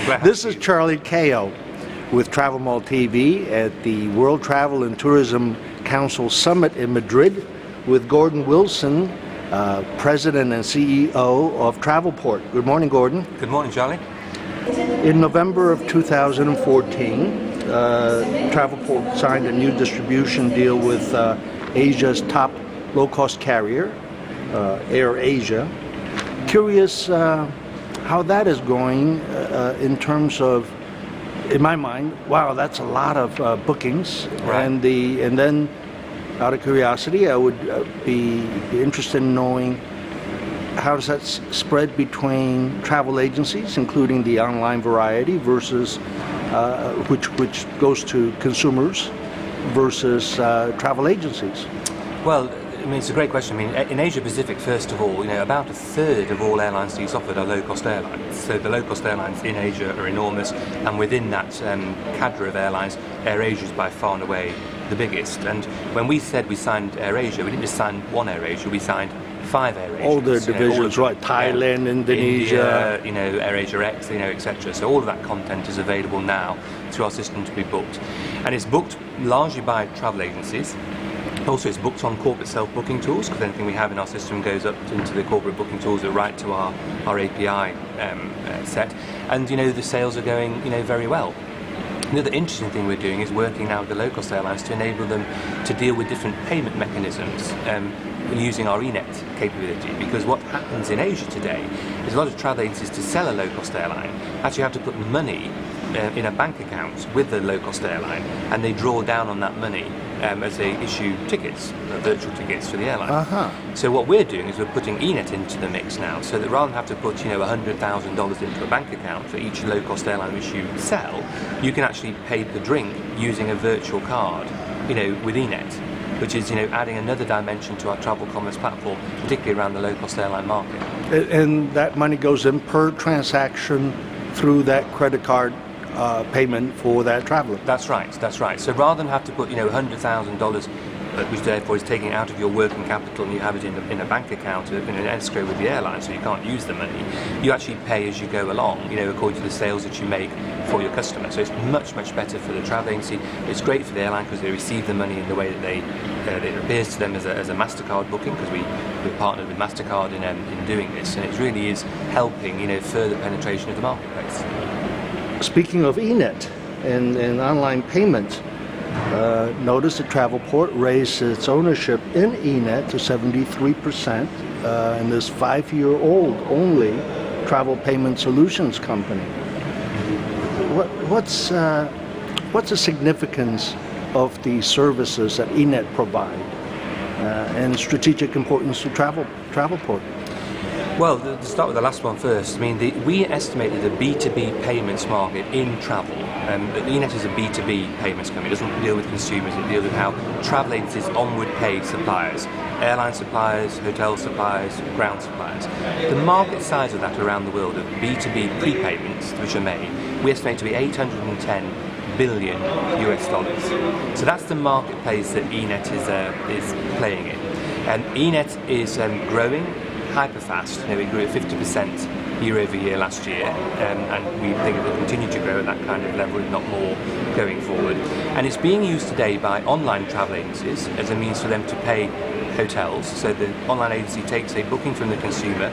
This is Charlie Kao with TravelMole TV at the World Travel and Tourism Council Summit in Madrid with Gordon Wilson, President and CEO of Travelport. Good morning, Gordon. Good morning, Charlie. In November of 2014, Travelport signed a new distribution deal with Asia's top low-cost carrier, AirAsia. Curious how that is going in terms of, in my mind, wow, that's a lot of bookings. Right. And then, out of curiosity, I would be interested in knowing how does that spread between travel agencies, including the online variety, versus which goes to consumers, versus travel agencies? Well, I mean, it's a great question. I mean, in Asia Pacific, first of all, about a third of all airlines to offered are low-cost airlines. So the low-cost airlines in Asia are enormous, and within that cadre of airlines, AirAsia is by far and away the biggest. And when we said we signed AirAsia, we didn't just sign one AirAsia, we signed 5 AirAsias. All the divisions, right? Thailand, Indonesia, India, AirAsia X, etc. So all of that content is available now through our system to be booked, and it's booked largely by travel agencies. Also, it's booked on corporate self-booking tools, because anything we have in our system goes up into the corporate booking tools that right to our API set. And the sales are going very well. The other interesting thing we're doing is working now with the low-cost airlines to enable them to deal with different payment mechanisms using our eNett capability. Because what happens in Asia today is a lot of travel agencies, to sell a low-cost airline, actually have to put money in a bank account with the low-cost airline, and they draw down on that money as they issue tickets, virtual tickets for the airline. So what we're doing is we're putting eNett into the mix now, so that rather than have to put $100,000 into a bank account for each low-cost airline which you sell, you can actually pay per drink using a virtual card, with eNett, which is adding another dimension to our travel commerce platform, particularly around the low-cost airline market. And that money goes in per transaction through that credit card payment for that traveler. That's right. So rather than have to put $100,000, which therefore is taking out of your working capital, and you have it in a bank account in an escrow with the airline, so you can't use the money, you actually pay as you go along, according to the sales that you make for your customer. So it's much better for the travel agency. It's great for the airline because they receive the money in the way that it appears to them as a MasterCard booking, because we're partnered with MasterCard in doing this, and it really is helping further penetration of the marketplace. Speaking of eNett and online payment, notice that Travelport raised its ownership in eNett to 73%, and this 5-year-old only travel payment solutions company. What's the significance of the services that eNett provide and strategic importance to Travelport? Well, to start with the last one first, I mean, we estimated the B2B payments market in travel. eNett is a B2B payments company. It doesn't deal with consumers, it deals with how travel agencies onward pay suppliers, airline suppliers, hotel suppliers, ground suppliers. The market size of that around the world of B2B prepayments, which are made, we estimate to be $810 billion US dollars. So that's the marketplace that eNett is playing in. And eNett is growing hyper fast. We grew at 50% year over year last year, and we think it will continue to grow at that kind of level, if not more, going forward. And it's being used today by online travel agencies as a means for them to pay hotels. So the online agency takes a booking from the consumer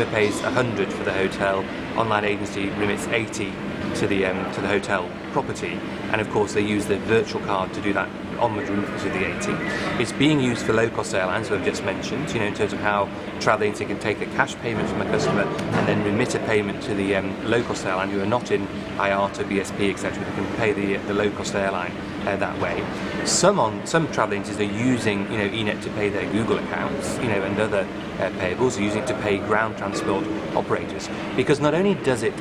pays 100 for the hotel, online agency remits 80 to the hotel property, and of course they use the virtual card to do that onward remittance of the 80. It's being used for low-cost airlines, as I've just mentioned, in terms of how travel agency can take a cash payment from a customer and then remit a payment to the low-cost airline who are not in IATA, BSP, etc. They can pay the low-cost airline that way. Some travel agencies are using eNett to pay their Google accounts, and other payables, are using it to pay ground transport operators, because not only does it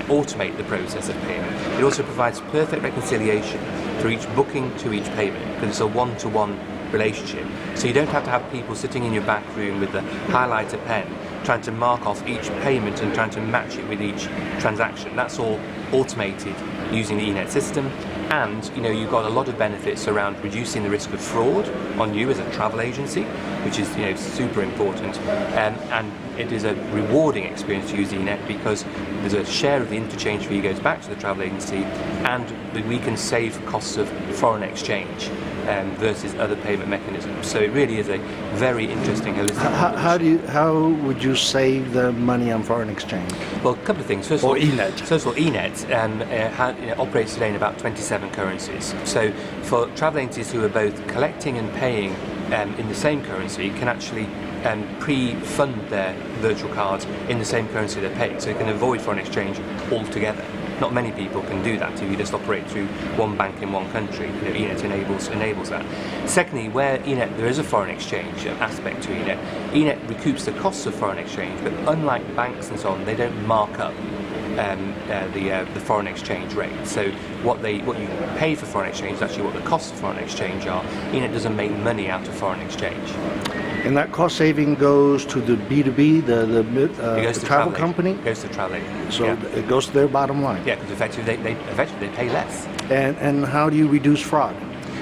automate the process of payment, it also provides perfect reconciliation for each booking to each payment, because it's a one-to-one relationship. So you don't have to have people sitting in your back room with the highlighter pen trying to mark off each payment and trying to match it with each transaction. That's all automated using the eNett system, And you've got a lot of benefits around reducing the risk of fraud on you as a travel agency, which is super important. And it is a rewarding experience to use eNett because there's a share of the interchange fee goes back to the travel agency, and we can save costs of foreign exchange versus other payment mechanisms. So it really is a very interesting holistic. How would you save the money on foreign exchange? Well, a couple of things. First of all, eNett operates today in about 27 currencies. So for travel agencies who are both collecting and paying in the same currency can actually pre-fund their virtual cards in the same currency they're paying, so you can avoid foreign exchange altogether. Not many people can do that if you just operate through one bank in one country. eNett enables that. Secondly, where eNett there is a foreign exchange aspect to eNett, eNett recoups the costs of foreign exchange, but unlike banks and so on, they don't mark up the foreign exchange rate. So what you pay for foreign exchange is actually what the costs of foreign exchange are. eNett doesn't make money out of foreign exchange. And that cost saving goes to the B2B, the travel company? It goes to the travel agent. So it goes to their bottom line? Yeah, because effectively they pay less. And how do you reduce fraud?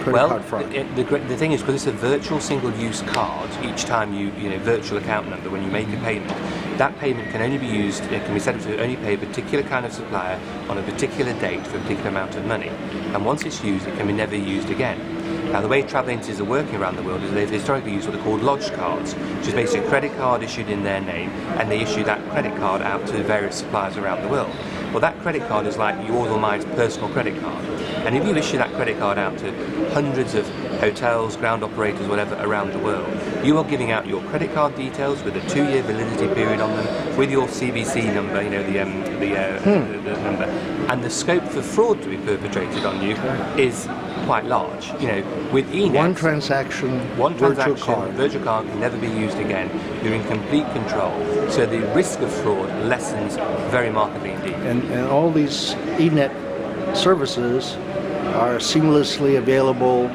Card fraud? The thing is, because it's a virtual single-use card, each time you virtual account number, when you make a payment, that payment can only be used, it can be set up to only pay a particular kind of supplier on a particular date for a particular amount of money. And once it's used, it can be never used again. Now, the way travel agencies are working around the world is they've historically used what are called lodged cards, which is basically a credit card issued in their name, and they issue that credit card out to various suppliers around the world. Well, that credit card is like yours or mine's personal credit card. And if you issue that credit card out to hundreds of hotels, ground operators, whatever, around the world, you are giving out your credit card details with a 2-year validity period on them, with your CVC number, the number. And the scope for fraud to be perpetrated on you is quite large. With eNett, one transaction, virtual card can never be used again. You're in complete control, so the risk of fraud lessens very markedly indeed. And all these eNett services are seamlessly available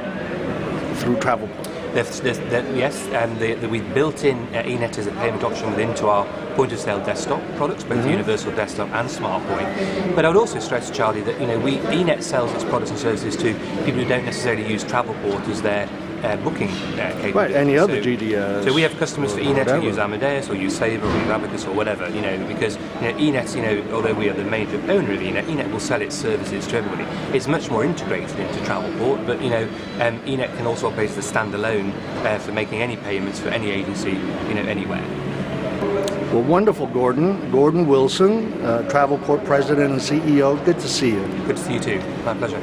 through Travelport. We've built in eNett as a payment option into our point-of-sale desktop products, both Universal Desktop and SmartPoint. But I would also stress, Charlie, that eNett sells its products and services to people who don't necessarily use Travelport as their booking capability. Right, any other GDS. So we have customers for eNett who use Amadeus or use Sabre or use Abacus or whatever, because eNett, although we are the major owner of eNett will sell its services to everybody. It's much more integrated into Travelport, but eNett can also operate as a standalone for making any payments for any agency, anywhere. Well, wonderful, Gordon. Gordon Wilson, Travelport President and CEO. Good to see you. Good to see you too. My pleasure.